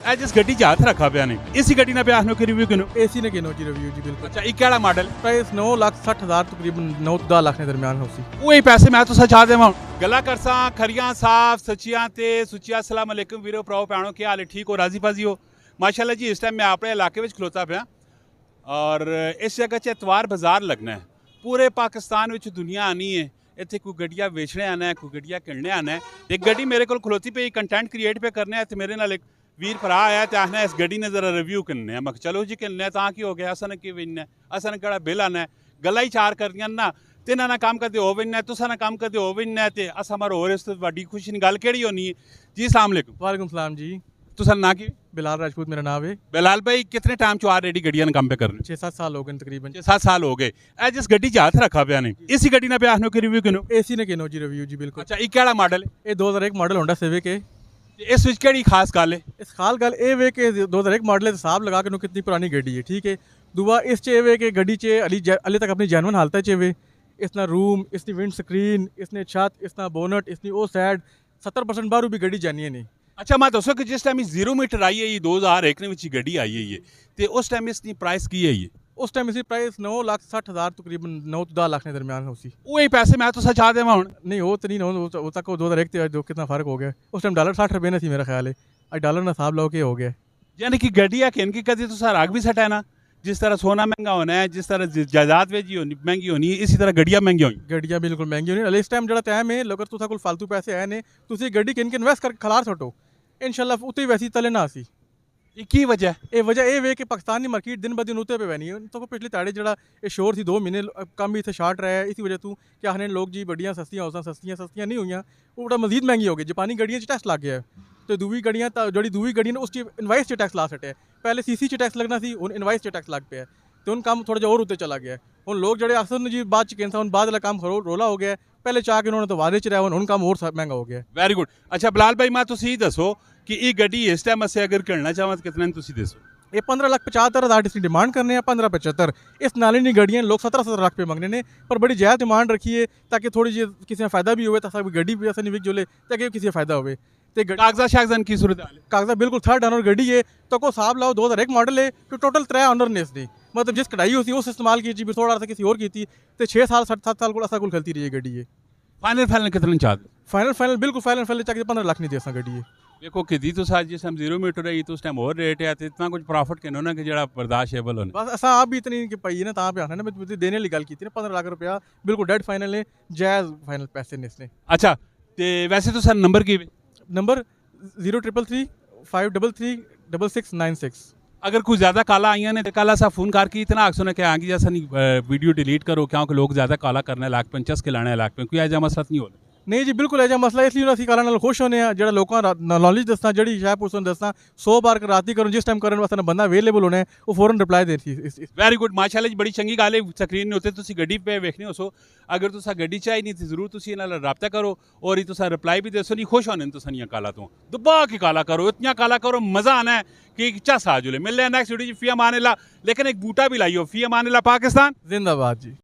जिस गड्डी च हथ रखा पिया ने इसी गड्डी ने पिया कि रिव्यू किनो एसी ने किनो जी रिव्यू जी बिल्कुल। अच्छा केड़ा मॉडल प्राइस 9,60,000 तकरीबन 9 ਤੋਂ 10 ਲੱਖ ਦੇ ਦਰਮਿਆਨ ਹੋਸੀ। वही पैसे मैं तो सचा देवां गला करसा खरियां साफ सचियां ते सुचिया अस्सलाम वालेकुम वीरो भराओ भैणो क्या हाल है ठीक हो राजी बाजी हो माशाल्लाह जी। इस टाइम मैं अपने इलाके में खलोता पिया और इस जगह च एतवार बाजार लगना है। पूरे पाकिस्तान में दुनिया आनी है इतने कोई गड्डियां बेचने आना है कोई गड्डियां किनने आना है। एक गड्डी मेरे को खलोती पे कंटेंट क्रिएट पे करने तो मेरे नाल एक वीर भरा आया तो आखना इस गड्डी ने जरा रिव्यू करने मैं चलो जी किनने तां की हो गया असन की विनना असन केड़ा बिल आना है गल्लां ही चार कर दियां ना तिन्हां ना काम करदे हो विनना तुसां ना काम करदे हो विनना ते अस हमारे होर इस तो बड़ी खुशी की गल केड़ी होनी है जी। अस्सलाम वालेकुम। वालेकुम सलाम जी। तुसां ना की बिलाल राजपूत मेरा नाम है। बिलाल भाई कितने टाइम चो ऑलरेडी गड्डियां काम पे कर रहे 6-7 साल हो गए तकरीबन। 7 साल हो गए ए जिस गड्डी च हथ रखा पिया ने इसी गड्डी ने पिया कि रिव्यू किनो एसी ने किनो जी रिव्यू जी बिल्कुल। अच्छा ये केड़ा मॉडल है ये 2001 मॉडल होंडा सिविक है। इस विच केड़ी खास गल है इस खाल गल ये वे कि 2001 मॉडल है हिसाब लगा के कितनी पुरानी गड्डी है ठीक है। दूआ इस चे वे कि गड्डी चे अली तक अपनी जैनवन हालत चे वे इसना रूम इसकी विंड स्क्रीन इसने छत इसना बोनट इसनी ओ साइड 70% बारू भी गड्डी जानी है नहीं। अच्छा मैं दसो कि जिस टाइम 0 मीटर आई है ये 2001 में गड्डी आई है ये तो उस टाइम इसकी प्राइस की है ये उस टाइम इसकी प्राइस 9,60,000 तकरीबन 9 ਤੋਂ 10 ਲੱਖ ਦੇ ਦਰਮਿਆਨ ਹੋਸੀ। वही पैसे मैं तो सचा देवां हुण नहीं वो तो नहीं वो तक 2001 ਤੇ जो कितना फ़र्क हो गया। उस टाइम डॉलर 60 रुपये ने थी मेरा ख्याल है आज डॉलर ना हिसाब लो के हो गया। यानी कि गड्डियां किन की कदी तुसा राग भी सटा है ना जिस तरह सोना महंगा होना है जिस तरह जायदाद वेजी होनी महंगी होनी है इसी तरह गड्डियां महंगी होनी गड्डियां बिल्कुल महंगी होनी। इस टाइम जो टाइम है लोग तुसा कोल फालतू पैसे है ने तुसी गड्डी किन के इन्वेस्ट करके खलार छटो इंशाल्लाह उतनी वैसी तले ना सी। की वजह ये वजह ये वे कि पाकिस्तान की मार्केट दिन ब दिन उतने पे बनी है तो पिछले ताड़े जो ये शोर थी 2 महीने कम भी इतने शार्ट रहा है इसी वजह तू क्या आखने लोग जी बड़ियाँ सस्तियाँ हो सस्तियाँ नहीं हुई वो बड़ा मजीद महंगी हो गई। जापानी गड्डियाँ टैक्स लग गया है तो दूसरी गड्डियाँ जी दूसरी गड्डी ने उस इन्वाइस टैक्स ला सटे पहले सीसी टैक्स लगना सी हूँ इन्वाइस टैक्स लग पे तो उन काम थोड़ा जहा और उत्ते चला गया हूँ लोग जो अक्सर जी बाद च कहते हैं बाद वाला काम रोला हो गया पहले चाह के उन्होंने तो वादे च रहा उन काम और महंगा हो गया। Very good. अच्छा बिलाल भाई मैं तुसी दसो कि ये गड्डी इस टाइम असें अगर करना चाहवां तो कितने तुसी दसो ये 15,75,000 इसकी डिमांड करने हैं 15,75 इस नाले नहीं गड्डियाँ लोग 17 लाख पे मंगने ने पर बड़ी ज़्यादा डिमांड रखी है ताकि थोड़ी जी किसी में फ़ायदा भी हुए ताकि गड्डी भी ऐसा नहीं बिक जोले ताकि किसी फ़ायदा हुए तो कागजा शागजान की सूरत हाल है कागजा बिल्कुल 3rd ऑनर गड्डी है तो को हिसाब लाओ 2001 मॉडल है तो टोटल 3 ऑनर ने इसकी मतलब जिस कढ़ाई होती उस इस्तेमाल की भी थोड़ा सा किसी और की थी तो 6 साल 7 साल को ऐसा कुल खलती रही है गड्डी है। फाइनल कितने चाहते फाइनल बिल्कुल फाइनल चाहिए 15 लाख नहीं दे सा गड्डी है। देखो कि दी तो साज जिस टाइम 0 मीटर रही तो उस टाइम और रेट है तो इतना कुछ प्रॉफिट किनो ना कि जड़ा बर्दाश्तेबल होने बस ऐसा आप भी इतनी कि पाई ना तां पे आना ना मैं देने वाली गल की थी ना 15 लाख रुपया बिल्कुल डेड फाइनल है जायज़ फाइनल पैसे ने इसने। अच्छा तो वैसे तो सर नंबर की नंबर 0333 533 6696। अगर कुछ ज़्यादा काला आइया ने तो काला सा फोन करके इतना आखसो ना कि आगे जैसा नहीं वीडियो डिलीट करो क्योंकि लोग ज़्यादा काला करने लाख पे चस के लाने लाख पे कोई ऐसा मसला नहीं होना नहीं जी बिल्कुल ऐसा मसला इसलिए असं काला नाल खुश होने जो लोगों नॉलेज दसना जी शायद पुलिस दसना 100 बार राती करो जिस टाइम करने वास्ते बंदा अवेलेबल होना है वो फौरन रिप्लाई दे सी। वेरी गुड माशाल्लाह जी बड़ी चंगी गल है स्क्रीन ने उत्ते तुसी गड्डी पे वेखने हो सो अगर तुसा गड्डी चाहिए नहीं तो जरूर तुसी इन्हां नाल राबता करो और ये तुसा रिप्लाई भी दसो नहीं खुश होने तुसा नहीं काला तो दुबा के काला करो इतना काला करो मज़ा आना है कि चस आ जुले मिल रहे नेक्स्ट वीडियो फी अमान अल्लाह लेकिन एक बूटा भी लाइयो फी अमान अल्लाह पाकिस्तान जिंदाबाद जी।